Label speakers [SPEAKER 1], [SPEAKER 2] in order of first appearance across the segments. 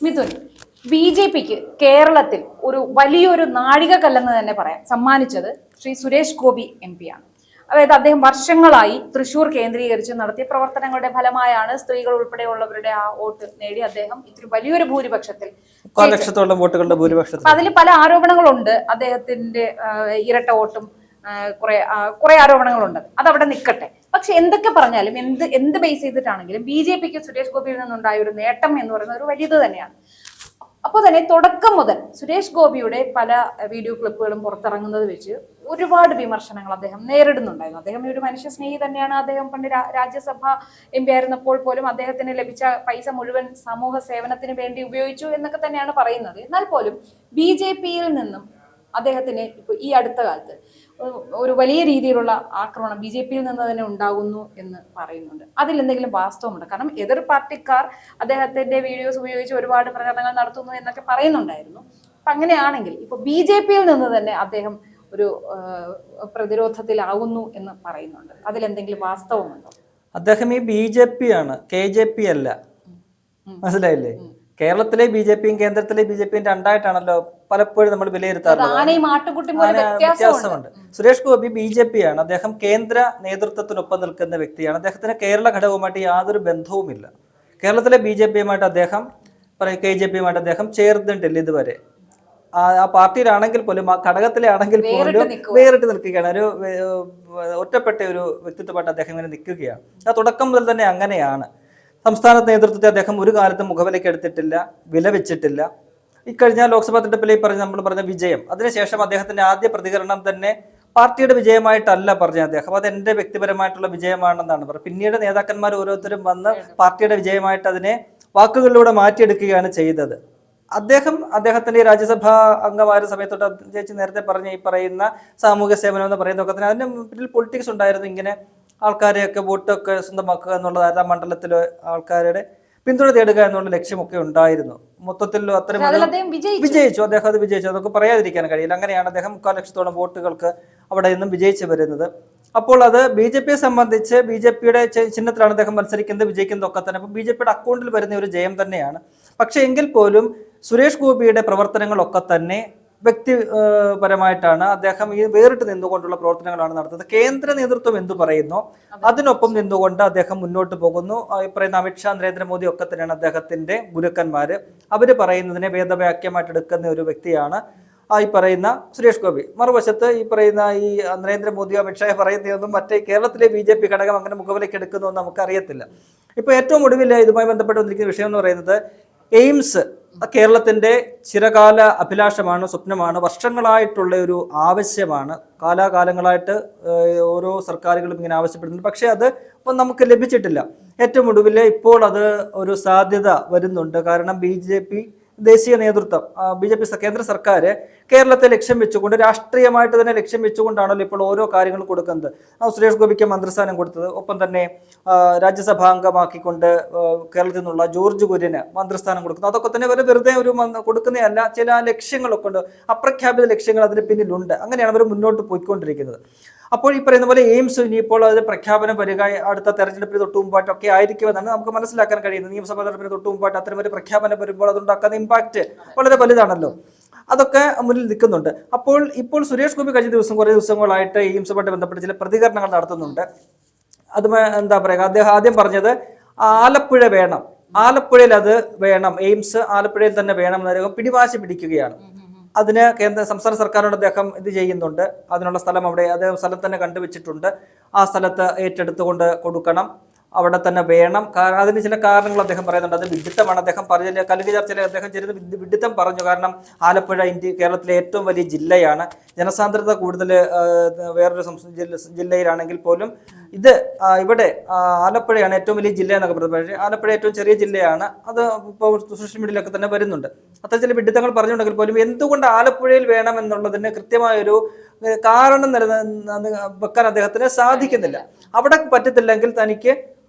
[SPEAKER 1] Mithun, B J പിക്ക് കേരളത്തിൽ ഒരു വലിയൊരു നാഴികക്കല്ലെന്ന് തന്നെ പറയാം സമ്മാനിച്ചത് ശ്രീ സുരേഷ് ഗോപി എം പി ആണ്. അതായത് അദ്ദേഹം വർഷങ്ങളായി തൃശൂർ കേന്ദ്രീകരിച്ച് നടത്തിയ പ്രവർത്തനങ്ങളുടെ ഫലമായാണ് സ്ത്രീകൾ ഉൾപ്പെടെയുള്ളവരുടെ ആ വോട്ട് നേടി അദ്ദേഹം ഇത്തിരി വലിയൊരു ഭൂരിപക്ഷത്തിൽ
[SPEAKER 2] വോട്ടുകളുടെ ഭൂരിപക്ഷത്തിൽ.
[SPEAKER 1] അതിൽ പല ആരോപണങ്ങളുണ്ട്. അദ്ദേഹത്തിന്റെ ഇരട്ട വോട്ടും കുറെ ആരോപണങ്ങളുണ്ട്. അതവിടെ നിൽക്കട്ടെ. പക്ഷെ എന്തൊക്കെ പറഞ്ഞാലും എന്ത് ബേസ് ചെയ്തിട്ടാണെങ്കിലും ബി ജെ പിക്ക് സുരേഷ് ഗോപിയിൽ നിന്നുണ്ടായ ഒരു നേട്ടം എന്ന് പറയുന്നത് ഒരു വലിയത് തന്നെയാണ്. അപ്പോൾ തന്നെ തുടക്കം മുതൽ സുരേഷ് ഗോപിയുടെ പല വീഡിയോ ക്ലിപ്പുകളും പുറത്തിറങ്ങുന്നത് വെച്ച് ഒരുപാട് വിമർശനങ്ങൾ അദ്ദേഹം നേരിടുന്നുണ്ടായിരുന്നു. അദ്ദേഹം ഒരു മനുഷ്യ സ്നേഹി തന്നെയാണ്. അദ്ദേഹം പണ്ട് രാജ്യസഭ എം പി ആയിരുന്നപ്പോൾ പോലും അദ്ദേഹത്തിന് ലഭിച്ച പൈസ മുഴുവൻ സമൂഹ സേവനത്തിന് വേണ്ടി ഉപയോഗിച്ചു എന്നൊക്കെ തന്നെയാണ് പറയുന്നത്. എന്നാൽ പോലും ബി ജെ പിയിൽ നിന്നും അദ്ദേഹത്തിന് ഇപ്പൊ ഈ അടുത്ത കാലത്ത് ഒരു വലിയ രീതിയിലുള്ള ആക്രമണം ബി ജെ പിയിൽ നിന്ന് തന്നെ ഉണ്ടാകുന്നു എന്ന് പറയുന്നുണ്ട്. അതിൽ എന്തെങ്കിലും വാസ്തവമുണ്ട്? കാരണം എതിർ പാർട്ടിക്കാർ അദ്ദേഹത്തിന്റെ വീഡിയോസ് ഉപയോഗിച്ച് ഒരുപാട് പ്രചരണങ്ങൾ നടത്തുന്നു എന്നൊക്കെ പറയുന്നുണ്ടായിരുന്നു. അപ്പൊ അങ്ങനെയാണെങ്കിൽ ഇപ്പൊ ബി ജെ പിയിൽ നിന്ന് തന്നെ അദ്ദേഹം ഒരു പ്രതിരോധത്തിലാവുന്നു എന്ന് പറയുന്നുണ്ട്. അതിലെന്തെങ്കിലും വാസ്തവമുണ്ടോ?
[SPEAKER 2] അദ്ദേഹം ഈ ബി ജെ പി ആണ്, കെ ജെ പി അല്ല. മനസ്സിലായില്ലേ? കേരളത്തിലെ ബി ജെ പിയും കേന്ദ്രത്തിലെ ബി ജെ പിയും രണ്ടായിട്ടാണല്ലോ പലപ്പോഴും നമ്മൾ വിലയിരുത്താറുള്ളത്. വ്യത്യാസമുണ്ട്. Suresh Gopi B J P ആണ്. അദ്ദേഹം കേന്ദ്ര നേതൃത്വത്തിനൊപ്പം നിൽക്കുന്ന വ്യക്തിയാണ്. അദ്ദേഹത്തിന് കേരള ഘടകവുമായിട്ട് യാതൊരു ബന്ധവുമില്ല. കേരളത്തിലെ ബി ജെ പിയുമായിട്ട് അദ്ദേഹം കെ ജെ പിയുമായിട്ട് അദ്ദേഹം ചേർന്നിട്ടില്ല ഇതുവരെ. ആ പാർട്ടിയിലാണെങ്കിൽ പോലും, ആ ഘടകത്തിലെ ആണെങ്കിൽ പോലും വേറിട്ട് നിൽക്കുകയാണ്. ഒരു ഒറ്റപ്പെട്ട ഒരു വ്യക്തിത്വമായിട്ട് അദ്ദേഹം ഇങ്ങനെ നിൽക്കുകയാണ്. ആ തുടക്കം മുതൽ തന്നെ അങ്ങനെയാണ്. സംസ്ഥാന നേതൃത്വത്തെ അദ്ദേഹം ഒരു കാലത്തും മുഖവിലേക്ക് എടുത്തിട്ടില്ല, വില വെച്ചിട്ടില്ല. ഇക്കഴിഞ്ഞ ലോക്സഭാ തെരഞ്ഞെടുപ്പിൽ നമ്മൾ പറഞ്ഞ വിജയം, അതിനുശേഷം അദ്ദേഹത്തിന്റെ ആദ്യ പ്രതികരണം തന്നെ പാർട്ടിയുടെ വിജയമായിട്ടല്ല പറഞ്ഞ അദ്ദേഹം, അത് എന്റെ വ്യക്തിപരമായിട്ടുള്ള വിജയമാണെന്നാണ് പറഞ്ഞത്. പിന്നീട് നേതാക്കന്മാർ ഓരോരുത്തരും വന്ന് പാർട്ടിയുടെ വിജയമായിട്ട് അതിനെ വാക്കുകളിലൂടെ മാറ്റിയെടുക്കുകയാണ് ചെയ്തത്. അദ്ദേഹത്തിന്റെ രാജ്യസഭാ അംഗമായ സമയത്തോട്ട് ചേച്ചി നേരത്തെ പറഞ്ഞ ഈ പറയുന്ന സാമൂഹ്യ സേവനം എന്ന് പറയുന്നതൊക്കെ തന്നെ അതിന്റെ പിന്നിൽ പൊളിറ്റിക്സ് ഉണ്ടായിരുന്നു. ഇങ്ങനെ ആൾക്കാരെയൊക്കെ വോട്ടൊക്കെ സ്വന്തമാക്കുക എന്നുള്ളതായിരുന്നു. ആ മണ്ഡലത്തിലെ ആൾക്കാരുടെ പിന്തുണ തേടുക എന്നുള്ള ലക്ഷ്യമൊക്കെ ഉണ്ടായിരുന്നു. മൊത്തത്തിൽ അത്രയും വിജയിച്ചു. അദ്ദേഹം അത് വിജയിച്ചു, അതൊക്കെ പറയാതിരിക്കാൻ കഴിയില്ല. അങ്ങനെയാണ് അദ്ദേഹം 3/4 ലക്ഷത്തോളം വോട്ടുകൾക്ക് അവിടെ നിന്നും വിജയിച്ചു വരുന്നത്. അപ്പോൾ അത് ബി ജെ പിയെ സംബന്ധിച്ച് ബി ജെ പിയുടെ ചിഹ്നത്തിലാണ് അദ്ദേഹം മത്സരിക്കുന്നത്, വിജയിക്കുന്നതൊക്കെ തന്നെ. അപ്പോൾ ബി ജെ പിയുടെ അക്കൗണ്ടിൽ വരുന്ന ഒരു ജയം തന്നെയാണ്. പക്ഷെ എങ്കിൽ പോലും സുരേഷ് ഗോപിയുടെ പ്രവർത്തനങ്ങളൊക്കെ തന്നെ വ്യക്തിപരമായിട്ടാണ്. അദ്ദേഹം ഈ വേറിട്ട് നിന്നുകൊണ്ടുള്ള പ്രവർത്തനങ്ങളാണ് നടത്തുന്നത്. കേന്ദ്ര നേതൃത്വം എന്തു പറയുന്നു അതിനൊപ്പം നിന്നുകൊണ്ട് അദ്ദേഹം മുന്നോട്ട് പോകുന്നു. ഈ പറയുന്ന അമിത്ഷാ, നരേന്ദ്രമോദി ഒക്കെ തന്നെയാണ് അദ്ദേഹത്തിന്റെ ഗുരുക്കന്മാര്. അവര് പറയുന്നതിനെ വേദവാക്യമായിട്ട് എടുക്കുന്ന ഒരു വ്യക്തിയാണ് ഈ പറയുന്ന സുരേഷ് ഗോപി. മറുവശത്ത് ഈ പറയുന്ന ഈ നരേന്ദ്രമോദിയോ അമിത്ഷായെ പറയുന്നതൊന്നും മറ്റേ കേരളത്തിലെ ബി ജെ പി ഘടകം അങ്ങനെ മുഖവിലേക്ക് എടുക്കുന്നതൊന്നും നമുക്കറിയത്തില്ല. ഇപ്പൊ ഏറ്റവും ഒടുവിൽ ഇതുമായി ബന്ധപ്പെട്ട് വന്നിരിക്കുന്ന വിഷയം എന്ന് പറയുന്നത് എയിംസ് കേരളത്തിന്റെ ചിരകാല അഭിലാഷമാണ്, സ്വപ്നമാണ്, വർഷങ്ങളായിട്ടുള്ള ഒരു ആവശ്യമാണ്. കാലാകാലങ്ങളായിട്ട് ഓരോ സർക്കാരുകളും ഇങ്ങനെ ആവശ്യപ്പെടുന്നുണ്ട്. പക്ഷെ അത് നമുക്ക് ലഭിച്ചിട്ടില്ല. ഏറ്റവും ഒടുവിൽ ഇപ്പോൾ അത് ഒരു സാധ്യത വരുന്നുണ്ട്. കാരണം ബി ജെ പി ദേശീയ നേതൃത്വം, ബി ജെ പി കേന്ദ്ര സർക്കാർ കേരളത്തെ ലക്ഷ്യം വെച്ചുകൊണ്ട്, രാഷ്ട്രീയമായിട്ട് തന്നെ ലക്ഷ്യം വെച്ചുകൊണ്ടാണല്ലോ ഇപ്പോൾ ഓരോ കാര്യങ്ങളും കൊടുക്കുന്നത്. സുരേഷ് ഗോപിക്ക് മന്ത്രിസ്ഥാനം കൊടുത്തത്, ഒപ്പം തന്നെ രാജ്യസഭാംഗമാക്കിക്കൊണ്ട് കേരളത്തിൽ നിന്നുള്ള ജോർജ് കുര്യന് മന്ത്രിസ്ഥാനം കൊടുക്കുന്നത്, അതൊക്കെ തന്നെ വെറുതെ ഒരു കൊടുക്കുന്നതല്ല. ചില ലക്ഷ്യങ്ങളൊക്കെ ഉണ്ട്, അപ്രഖ്യാപിത ലക്ഷ്യങ്ങൾ അതിന് പിന്നിലുണ്ട്. അങ്ങനെയാണ് അവർ മുന്നോട്ട് പോയിക്കൊണ്ടിരിക്കുന്നത്. അപ്പോൾ ഈ പറയുന്ന പോലെ എയിംസ് ഇനിയിപ്പോൾ അത് പ്രഖ്യാപനം വരിക അടുത്ത തെരഞ്ഞെടുപ്പിന് തൊട്ട് മുമ്പായിട്ടൊക്കെ ആയിരിക്കുമെന്നാണ് നമുക്ക് മനസ്സിലാക്കാൻ കഴിയുന്നത്. നിയമസഭാ തെരഞ്ഞെടുപ്പിന് തൊട്ട് മുമ്പായിട്ട് അത്തരം ഒരു പ്രഖ്യാപനം വരുമ്പോൾ അതുണ്ടാക്കുന്ന ഇമ്പാക്ട് വളരെ വലുതാണല്ലോ. അതൊക്കെ മുന്നിൽ നിൽക്കുന്നുണ്ട്. ഇപ്പോൾ സുരേഷ് ഗോപി കുറേ ദിവസങ്ങളായിട്ട് എയിംസുമായിട്ട് ബന്ധപ്പെട്ട് ചില പ്രതികരണങ്ങൾ നടത്തുന്നുണ്ട്. അത് എന്താ പറയുക, അദ്ദേഹം ആദ്യം പറഞ്ഞത് ആലപ്പുഴ വേണം, ആലപ്പുഴയിൽ അത് വേണം, എയിംസ് ആലപ്പുഴയിൽ തന്നെ വേണം എന്ന് അദ്ദേഹം പിടിവാശി പിടിക്കുകയാണ്. അതിന് സംസ്ഥാന സർക്കാരോട് അദ്ദേഹം ഇത് ചെയ്യുന്നുണ്ട്. അതിനുള്ള സ്ഥലം അദ്ദേഹം സ്ഥലം തന്നെ കണ്ടുവച്ചിട്ടുണ്ട്. ആ സ്ഥലത്ത് ഏറ്റെടുത്തുകൊണ്ട് കൊടുക്കണം, അവിടെ തന്നെ വേണം. അതിന് ചില കാരണങ്ങൾ അദ്ദേഹം പറയുന്നുണ്ട്. അത് വിഡിത്തമാണ്. അദ്ദേഹം പറഞ്ഞ കല്ലുകി ചർച്ചയിൽ അദ്ദേഹം ചെയ്തത് വിഡിത്തം പറഞ്ഞു. കാരണം ആലപ്പുഴ കേരളത്തിലെ ഏറ്റവും വലിയ ജില്ലയാണ്, ജനസാന്ദ്രത കൂടുതൽ വേറൊരു ജില്ലയിലാണെങ്കിൽ പോലും ഇവിടെ ആലപ്പുഴയാണ് ഏറ്റവും വലിയ ജില്ല എന്നൊക്കെ പറയുന്നത്. പക്ഷേ ആലപ്പുഴ ഏറ്റവും ചെറിയ ജില്ലയാണ്. അത് ഇപ്പോൾ സോഷ്യൽ മീഡിയയിലൊക്കെ തന്നെ വരുന്നുണ്ട്. അത്ര ചില വിഡിത്തങ്ങൾ പറഞ്ഞുണ്ടെങ്കിൽ പോലും എന്തുകൊണ്ട് ആലപ്പുഴയിൽ വേണം എന്നുള്ളതിന് കൃത്യമായൊരു കാരണം വെക്കാൻ അദ്ദേഹത്തിന് സാധിക്കുന്നില്ല. അവിടെ പറ്റത്തില്ലെങ്കിൽ തനിക്ക്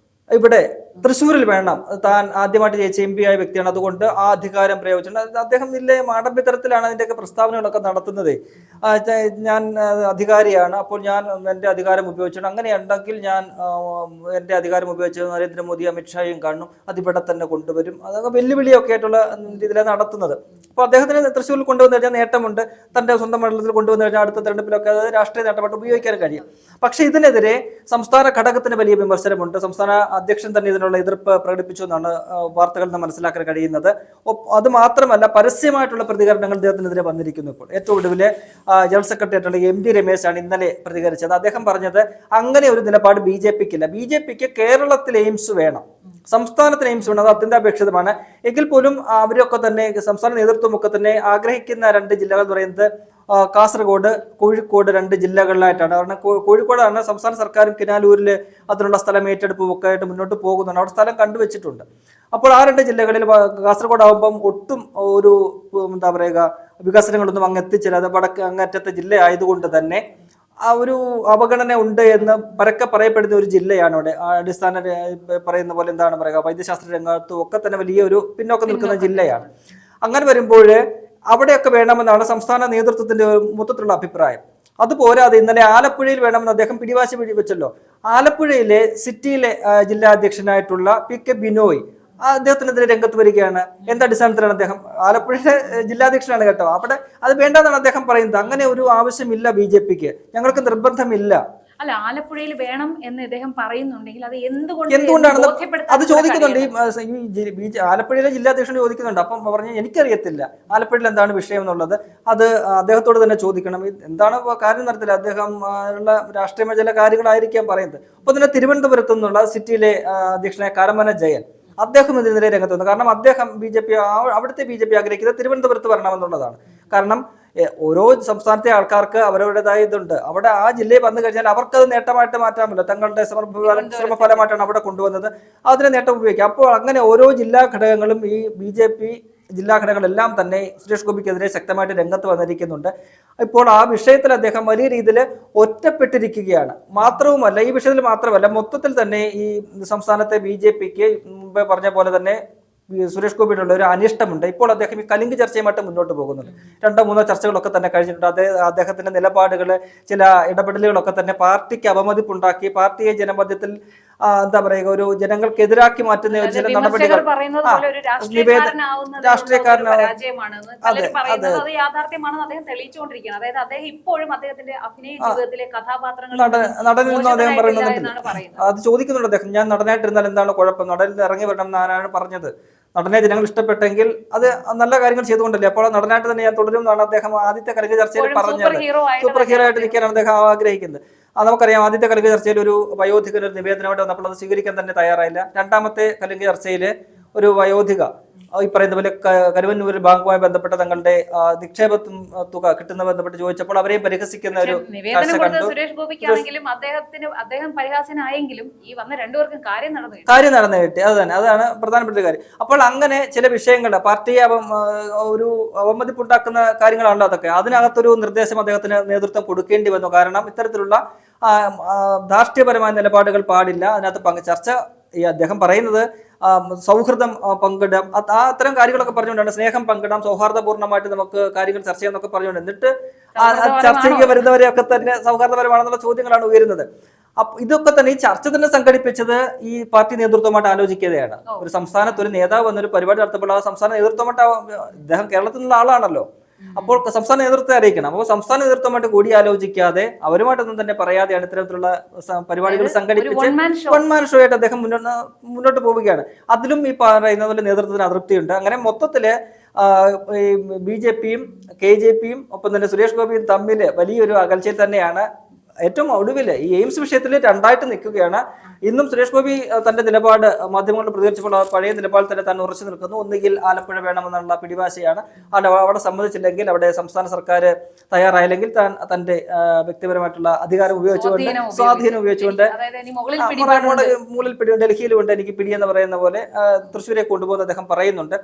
[SPEAKER 2] ഇവിടെ തൃശ്ശൂരിൽ വേണം, താൻ ആദ്യമായിട്ട് ജയിച്ച MP ആയ വ്യക്തിയാണ്, അതുകൊണ്ട് ആ അധികാരം പ്രയോഗിച്ചിട്ടുണ്ട്. അദ്ദേഹം വലിയ മാടമ്പിത്തരത്തിലാണ് അതിൻ്റെയൊക്കെ പ്രസ്താവനകളൊക്കെ നടത്തുന്നത്. ഞാൻ അധികാരിയാണ്, അപ്പോൾ ഞാൻ എൻ്റെ അധികാരം ഉപയോഗിച്ചിട്ടുണ്ട്, അങ്ങനെയുണ്ടെങ്കിൽ ഞാൻ എൻ്റെ അധികാരം ഉപയോഗിച്ച് നരേന്ദ്രമോദി അമിത്ഷായും കാണും, അതിവിടെ തന്നെ കൊണ്ടുവരും, അതൊക്കെ വെല്ലുവിളിയൊക്കെ ആയിട്ടുള്ള രീതിയിലാണ് നടത്തുന്നത്. അപ്പോൾ അദ്ദേഹത്തിന് തൃശ്ശൂരിൽ കൊണ്ടുവന്നു കഴിഞ്ഞാൽ നേട്ടമുണ്ട്, തൻ്റെ സ്വന്തം മണ്ഡലത്തിൽ കൊണ്ടുവന്നു കഴിഞ്ഞാൽ അടുത്ത തെരഞ്ഞെടുപ്പിലൊക്കെ അത് രാഷ്ട്രീയ നേട്ടമായിട്ട് ഉപയോഗിക്കാൻ കഴിയും. പക്ഷേ ഇതിനെതിരെ സംസ്ഥാന ഘടകത്തിന് വലിയ വിമർശനമുണ്ട്. സംസ്ഥാന അധ്യക്ഷൻ തന്നെ ഇതിനുള്ള എതിർപ്പ് പ്രകടിപ്പിച്ചു എന്നാണ് വാർത്തകളിൽ നിന്ന് മനസ്സിലാക്കാൻ കഴിയുന്നത്. അത് മാത്രമല്ല, പരസ്യമായിട്ടുള്ള പ്രതികരണങ്ങൾ അദ്ദേഹത്തിനെതിരെ വന്നിരിക്കുന്നു. ഇപ്പോൾ ഏറ്റവും ഒടുവിലെ ജനറൽ സെക്രട്ടറി ആയിട്ടുള്ള MD രമേശാണ് ഇന്നലെ പ്രതികരിച്ചത്. അദ്ദേഹം പറഞ്ഞത് അങ്ങനെ ഒരു നിലപാട് BJPക്കില്ല. BJPക്ക് കേരളത്തിൽ എയിംസ് വേണം, സംസ്ഥാനത്തിന് എയിംസ് വേണം, അത് അത്യന്താപേക്ഷിതമാണ്. എങ്കിൽ പോലും അവരൊക്കെ തന്നെ സംസ്ഥാന നേതൃത്വമൊക്കെ തന്നെ ആഗ്രഹിക്കുന്ന 2 ജില്ലകൾ എന്ന് പറയുന്നത് കാസർഗോഡ്, കോഴിക്കോട് 2 ജില്ലകളിലായിട്ടാണ്. കാരണം കോഴിക്കോടാണ് സംസ്ഥാന സർക്കാരും കിനാലൂരിൽ അതിനുള്ള സ്ഥലം ഏറ്റെടുപ്പും ഒക്കെ ആയിട്ട് മുന്നോട്ട് പോകുന്നുണ്ട്, അവിടെ സ്ഥലം കണ്ടുവച്ചിട്ടുണ്ട്. അപ്പോൾ ആ 2 ജില്ലകളിൽ കാസർഗോഡ് ആകുമ്പം ഒട്ടും ഒരു എന്താ പറയുക വികസനങ്ങളൊന്നും അങ്ങ് എത്തിച്ചില്ല, അത് വടക്ക് അങ്ങറ്റത്തെ ജില്ല ആയതുകൊണ്ട് തന്നെ ആ ഒരു അവഗണന ഉണ്ട് എന്ന് പരക്കെ പറയപ്പെടുന്ന ഒരു ജില്ലയാണ് അവിടെ. അടിസ്ഥാന പറയുന്ന പോലെ എന്താണ് പറയുക, വൈദ്യശാസ്ത്ര രംഗത്തും ഒക്കെ തന്നെ വലിയ ഒരു പിന്നോക്കം നിൽക്കുന്ന ജില്ലയാണ്. അങ്ങനെ വരുമ്പോൾ അവിടെയൊക്കെ വേണമെന്നാണ് സംസ്ഥാന നേതൃത്വത്തിന്റെ മൊത്തത്തിലുള്ള അഭിപ്രായം. അതുപോരാതെ ഇന്നലെ ആലപ്പുഴയിൽ വേണമെന്ന് അദ്ദേഹം പിടിവാശി വെച്ചല്ലോ. ആലപ്പുഴയിലെ സിറ്റിയിലെ ജില്ലാ അധ്യക്ഷനായിട്ടുള്ള PK ബിനോയ് അദ്ദേഹത്തിനെതിരെ രംഗത്ത് വരികയാണ്. എന്തടിസ്ഥാനത്തിലാണ് അദ്ദേഹം? ആലപ്പുഴയിലെ ജില്ലാധ്യക്ഷനാണ് കേട്ടോ. അവിടെ അത് വേണ്ടെന്നാണ് അദ്ദേഹം പറയുന്നത്. അങ്ങനെ ഒരു ആവശ്യമില്ല BJPക്ക്, ഞങ്ങൾക്ക് നിർബന്ധമില്ല.
[SPEAKER 1] അല്ല, ആലപ്പുഴയിൽ വേണം എന്ന് ഇദ്ദേഹം പറയുന്നുണ്ടെങ്കിൽ അത്
[SPEAKER 2] എന്തുകൊണ്ടാണ് അത് ചോദിക്കുന്നുണ്ട്. ഈ ആലപ്പുഴയിലെ ജില്ലാധ്യക്ഷൻ ചോദിക്കുന്നുണ്ട്. അപ്പം പറഞ്ഞു എനിക്കറിയത്തില്ല ആലപ്പുഴയിൽ എന്താണ് വിഷയം എന്നുള്ളത്, അത് അദ്ദേഹത്തോട് തന്നെ ചോദിക്കണം. എന്താണ് കാര്യം നടത്തില്ല, അദ്ദേഹം ഉള്ള രാഷ്ട്രീയ ചില കാര്യങ്ങളായിരിക്കാം പറയുന്നത്. അപ്പൊ തന്നെ തിരുവനന്തപുരത്തു നിന്നുള്ള സിറ്റിയിലെ അധ്യക്ഷനായ കരമന ജയൻ അദ്ദേഹം ഇതിനെതിരെ രംഗത്ത് വന്നു. കാരണം അദ്ദേഹം അവിടുത്തെ BJP ആഗ്രഹിക്കുന്നത് തിരുവനന്തപുരത്ത് വരണമെന്നുള്ളതാണ്. കാരണം ഓരോ സംസ്ഥാനത്തെ ആൾക്കാർക്ക് അവരവരുടേതായ ഇതുണ്ട്. അവിടെ ആ ജില്ലയിൽ വന്നു കഴിഞ്ഞാൽ അവർക്കത് നേട്ടമായിട്ട് മാറ്റാമല്ലോ, തങ്ങളുടെ ശ്രമഫലമായിട്ടാണ് അവിടെ കൊണ്ടുവന്നത്, അതിനെ നേട്ടം ഉപയോഗിക്കുക. അപ്പോൾ അങ്ങനെ ഓരോ ജില്ലാ ഘടകങ്ങളും ഈ BJP ജില്ലാ ഘടകങ്ങളെല്ലാം തന്നെ സുരേഷ് ഗോപിക്കെതിരെ ശക്തമായിട്ട് രംഗത്ത് വന്നിരിക്കുന്നുണ്ട്. ഇപ്പോൾ ആ വിഷയത്തിൽ അദ്ദേഹം വലിയ രീതിയിൽ ഒറ്റപ്പെട്ടിരിക്കുകയാണ്. മാത്രവുമല്ല, ഈ വിഷയത്തിൽ മാത്രമല്ല, മൊത്തത്തിൽ തന്നെ ഈ സംസ്ഥാനത്തെ BJPക്ക് മുമ്പേ പറഞ്ഞ പോലെ തന്നെ സുരേഷ് ഗോപിയുടെ ഒരു അനിഷ്ടമുണ്ട്. ഇപ്പോൾ അദ്ദേഹം ഈ കലിംഗ് ചർച്ചയുമായിട്ട് മുന്നോട്ട് പോകുന്നുണ്ട്. 2-3 ചർച്ചകളൊക്കെ തന്നെ കഴിഞ്ഞിട്ടുണ്ട്. അദ്ദേഹത്തിന്റെ നിലപാടുകൾ, ചില ഇടപെടലുകളൊക്കെ തന്നെ പാർട്ടിക്ക് അവമതിപ്പുണ്ടാക്കി, പാർട്ടിയെ ജനമധ്യത്തിൽ എന്താ പറയുക ഒരു ജനങ്ങൾക്കെതിരാക്കി മാറ്റുന്ന ചില നടപടികൾ, നടനിൽ നിന്നും അദ്ദേഹം പറയുന്നത് അത് ചോദിക്കുന്നുണ്ട് അദ്ദേഹം. ഞാൻ നടനായിട്ടിരുന്നാൽ എന്താണ് കുഴപ്പം, നടനിൽ ഇറങ്ങി വരണം എന്നാണ് പറഞ്ഞത്. നടനെ ജനങ്ങൾ ഇഷ്ടപ്പെട്ടെങ്കിൽ അത് നല്ല കാര്യങ്ങൾ ചെയ്തുകൊണ്ടല്ലേ, അപ്പോൾ നടനായിട്ട് തന്നെ ഞാൻ തുടരും എന്നാണ് അദ്ദേഹം ആദ്യത്തെ കലിംഗ ചർച്ചയിൽ പറഞ്ഞത്. സൂപ്പർ ഹീറോ ആയിട്ട് നിൽക്കാനാണ് അദ്ദേഹം ആഗ്രഹിക്കുന്നത്. നമുക്കറിയാം, ആദ്യത്തെ കലിംഗ ചർച്ചയിൽ ഒരു വയോധികൻ ഒരു നിവേദനമായിട്ട് വന്നപ്പോൾ അത് സ്വീകരിക്കാൻ തന്നെ തയ്യാറായില്ല. 2ാമത്തെ കലിംഗ ചർച്ചയിൽ ഒരു വയോധിക ഈ പറയുന്ന പോലെ കരുവന്നൂരിൽ ബാങ്കുമായി ബന്ധപ്പെട്ട തങ്ങളുടെ നിക്ഷേപ തുക കിട്ടുന്ന ബന്ധപ്പെട്ട് ചോദിച്ചപ്പോൾ അവരെയും പരിഹസിക്കുന്ന ഒരു
[SPEAKER 1] സുരേഷ് ഗോപിക്കാണെങ്കിലും അദ്ദേഹം പരിഹാസനായെങ്കിലും ഈ വന്ന 2 പേർക്കും കാര്യം നടന്നു
[SPEAKER 2] കിട്ടി. അത് തന്നെ, അതാണ് പ്രധാനപ്പെട്ട കാര്യം. അപ്പോൾ അങ്ങനെ ചില വിഷയങ്ങൾ പാർട്ടിയെ ഒരു അവമതിപ്പുണ്ടാക്കുന്ന കാര്യങ്ങളാണല്ലോ അതൊക്കെ. അതിനകത്തൊരു നിർദ്ദേശം അദ്ദേഹത്തിന് നേതൃത്വം കൊടുക്കേണ്ടി വന്നു. കാരണം ഇത്തരത്തിലുള്ള ധാർഷ്ട്യപരമായ നിലപാടുകൾ പാടില്ല. അതിനകത്ത് ചർച്ച അദ്ദേഹം പറയുന്നത് സൗഹൃദം പങ്കിടാം, അത്തരം കാര്യങ്ങളൊക്കെ പറഞ്ഞുകൊണ്ടാണ്, സ്നേഹം പങ്കിടാം, സൗഹാർദ്ദപൂർണ്ണമായിട്ട് നമുക്ക് കാര്യങ്ങൾ ചർച്ച ചെയ്യാന്നൊക്കെ പറഞ്ഞുകൊണ്ട്, എന്നിട്ട് ചർച്ചയ്ക്ക് വരുന്നവരെയൊക്കെ തന്നെ സൗഹാർദ്ദപരമാണെന്നുള്ള ചോദ്യങ്ങളാണ് ഉയരുന്നത്. അപ്പൊ ഇതൊക്കെ തന്നെ ഈ ചർച്ച തന്നെ സംഘടിപ്പിച്ചത് ഈ പാർട്ടി നേതൃത്വമായിട്ട് ആലോചിക്കുകയാണ്. ഒരു സംസ്ഥാനത്ത് ഒരു നേതാവ് വന്നൊരു പരിപാടി നടത്തപ്പോൾ ആ സംസ്ഥാന നേതൃത്വമായിട്ട് അദ്ദേഹം കേരളത്തിൽ നിന്നുള്ള ആളാണല്ലോ, അപ്പോൾ സംസ്ഥാന നേതൃത്വത്തെ അറിയിക്കണം. അപ്പോൾ സംസ്ഥാന നേതൃത്വമായിട്ട് കൂടിയാലോചിക്കാതെ അവരുമായിട്ടൊന്നും തന്നെ പറയാതെയാണ് ഇത്തരത്തിലുള്ള പരിപാടികൾ സംഘടിപ്പിച്ച് വൺമാൻ ഷോ ആയിട്ട് അദ്ദേഹം മുന്നോട്ട് പോവുകയാണ്. അതിലും ഈ പറയുന്ന പോലെ നേതൃത്വത്തിന് അതൃപ്തിയുണ്ട്. അങ്ങനെ മൊത്തത്തില് BJPയും KJPയും ഒപ്പം തന്നെ സുരേഷ് ഗോപിയും തമ്മിൽ വലിയൊരു അകൽച്ചയിൽ തന്നെയാണ്. ഏറ്റവും ഒടുവിൽ ഈ എയിംസ് വിഷയത്തിൽ 2ആയിട്ട് നിൽക്കുകയാണ്. ഇന്നും സുരേഷ് ഗോപി തന്റെ നിലപാട് മാധ്യമങ്ങളോട് പ്രതികരിച്ചപ്പോൾ പഴയ നിലപാടിൽ തന്നെ താൻ ഉറച്ചു നിൽക്കുന്നു. ഒന്നുകിൽ ആലപ്പുഴ വേണമെന്നുള്ള പിടിവാശിയാണ്. അവിടെ സമ്മതിച്ചില്ലെങ്കിൽ, അവിടെ സംസ്ഥാന സർക്കാർ തയ്യാറായില്ലെങ്കിൽ താൻ തന്റെ വ്യക്തിപരമായിട്ടുള്ള അധികാരം ഉപയോഗിച്ചുകൊണ്ട്, സ്വാധീനം ഉപയോഗിച്ചുകൊണ്ട് മുകളിൽ പിടിയുണ്ട്, ഡൽഹിയിലുണ്ട് എനിക്ക് പിടിയെന്ന് പറയുന്ന പോലെ തൃശ്ശൂരെ കൊണ്ടുപോകുന്ന അദ്ദേഹം പറയുന്നുണ്ട്.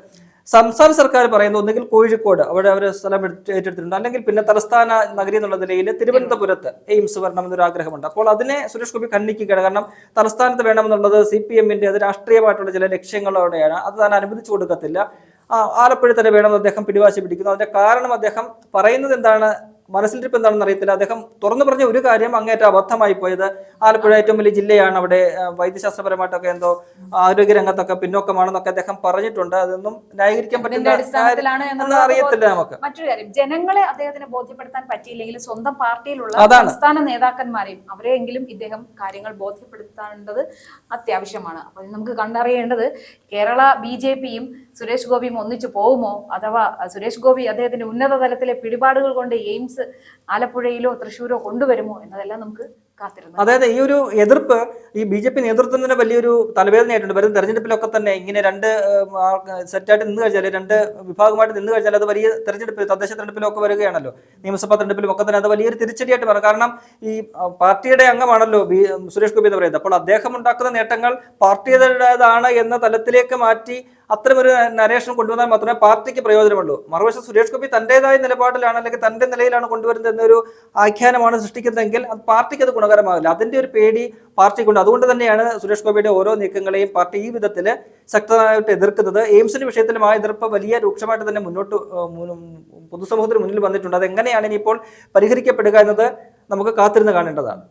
[SPEAKER 2] സംസ്ഥാന സർക്കാർ പറയുന്നത് ഒന്നുകിൽ കോഴിക്കോട് അവിടെ അവർ സ്ഥലം ഏറ്റെടുത്തിട്ടുണ്ട്, അല്ലെങ്കിൽ പിന്നെ തലസ്ഥാന നഗരി എന്നുള്ള നിലയിൽ തിരുവനന്തപുരത്ത് എയിംസ് എയിംസ് വരണമെന്നൊരു ആഗ്രഹമുണ്ട്. അപ്പോൾ അതിനെ സുരേഷ് ഗോപി ഖണ്ഡിക്കുകയാണ്. കാരണം തലസ്ഥാനത്ത് വേണമെന്നുള്ളത് CPM അത് രാഷ്ട്രീയമായിട്ടുള്ള ചില ലക്ഷ്യങ്ങളോടെയാണ്, അത് താൻ അനുവദിച്ചു കൊടുക്കത്തില്ല. ആലപ്പുഴ തന്നെ വേണമെന്ന് അദ്ദേഹം പിടിവാശി പിടിക്കുന്നു. അതിന്റെ കാരണം അദ്ദേഹം പറയുന്നത് എന്താണ്, മനസ്സിലിരിപ്പ് എന്താണെന്ന് അറിയത്തില്ല. അദ്ദേഹം തുറന്നു പറഞ്ഞ ഒരു കാര്യം അങ്ങേറ്റം അബദ്ധമായി പോയത്, ആലപ്പുഴ ഏറ്റവും വലിയ ജില്ലയാണ്, അവിടെ വൈദ്യശാസ്ത്രപരമായിട്ടൊക്കെ എന്തോ ആരോഗ്യരംഗത്തൊക്കെ പിന്നോക്കമാണെന്നൊക്കെ അദ്ദേഹം പറഞ്ഞിട്ടുണ്ട്. അതൊന്നും ന്യായീകരിക്കാൻ പറ്റുന്ന അറിയത്തില്ല നമുക്ക്.
[SPEAKER 1] മറ്റൊരു കാര്യം, ജനങ്ങളെ അദ്ദേഹത്തിന് ബോധ്യപ്പെടുത്താൻ പറ്റിയില്ലെങ്കിൽ സ്വന്തം പാർട്ടിയിലുള്ള സംസ്ഥാന നേതാക്കന്മാരെയും അവരെയെങ്കിലും ഇദ്ദേഹം കാര്യങ്ങൾ ബോധ്യപ്പെടുത്തേണ്ടത് അത്യാവശ്യമാണ്. അപ്പോൾ നമുക്ക് കണ്ടറിയേണ്ടത് കേരള BJPയും സുരേഷ് ഗോപിയും ഒന്നിച്ചു പോകുമോ, അഥവാ സുരേഷ് ഗോപി അദ്ദേഹത്തിന്റെ ഉന്നത തലത്തിലെ പിടിപാടുകൾ കൊണ്ട് എയിംസ് ആലപ്പുഴയിലോ തൃശ്ശൂരോ കൊണ്ടുവരുമോ എന്നതെല്ലാം നമുക്ക് കാത്തിരുന്നു.
[SPEAKER 2] അതായത് ഈ ഒരു എതിർപ്പ് ഈ BJP നേതൃത്വത്തിന് വലിയൊരു തലവേദനയായിട്ടുണ്ട്. വരുന്ന തെരഞ്ഞെടുപ്പിലൊക്കെ തന്നെ ഇങ്ങനെ രണ്ട് സെറ്റായിട്ട് നിന്ന് കഴിഞ്ഞാൽ, രണ്ട് വിഭാഗമായിട്ട് നിന്ന് കഴിഞ്ഞാൽ അത് വലിയ തെരഞ്ഞെടുപ്പ്, തദ്ദേശ തെരഞ്ഞെടുപ്പിലൊക്കെ വരികയാണല്ലോ, നിയമസഭാ തെരഞ്ഞെടുപ്പിലും ഒക്കെ തന്നെ അത് വലിയൊരു തിരിച്ചടിയായിട്ട് മാറും. കാരണം ഈ പാർട്ടിയുടെ അംഗമാണല്ലോ സുരേഷ് ഗോപി എന്ന് പറയുന്നത്. അപ്പോൾ അദ്ദേഹം ഉണ്ടാക്കുന്ന നേട്ടങ്ങൾ പാർട്ടിയുടേതാണ് എന്ന തലത്തിലേക്ക് മാറ്റി അത്തരമൊരു നരേഷൻ കൊണ്ടുവന്നാൽ മാത്രമേ പാർട്ടിക്ക് പ്രയോജനമുള്ളൂ. മറുവശം സുരേഷ് ഗോപി തന്റേതായ നിലപാടിലാണ് അല്ലെങ്കിൽ തന്റെ നിലയിലാണ് കൊണ്ടുവരുന്നത് എന്നൊരു ആഖ്യാനമാണ് സൃഷ്ടിക്കുന്നതെങ്കിൽ അത് പാർട്ടിക്ക് അത് ഗുണകരമാവില്ല. അതിന്റെ ഒരു പേടി പാർട്ടിക്കുണ്ട്. അതുകൊണ്ട് തന്നെയാണ് സുരേഷ് ഗോപിയുടെ ഓരോ നീക്കങ്ങളെയും പാർട്ടി ഈ വിധത്തിൽ ശക്തമായിട്ട് എതിർക്കുന്നത്. എയിംസിന്റെ വിഷയത്തിലും ആ എതിർപ്പ് വലിയ രൂക്ഷമായിട്ട് തന്നെ പൊതുസമൂഹത്തിന് മുന്നിൽ വന്നിട്ടുണ്ട്. അതെങ്ങനെയാണ് ഇനിയിപ്പോൾ പരിഹരിക്കപ്പെടുക എന്നത് നമുക്ക് കാത്തിരുന്ന് കാണേണ്ടതാണ്.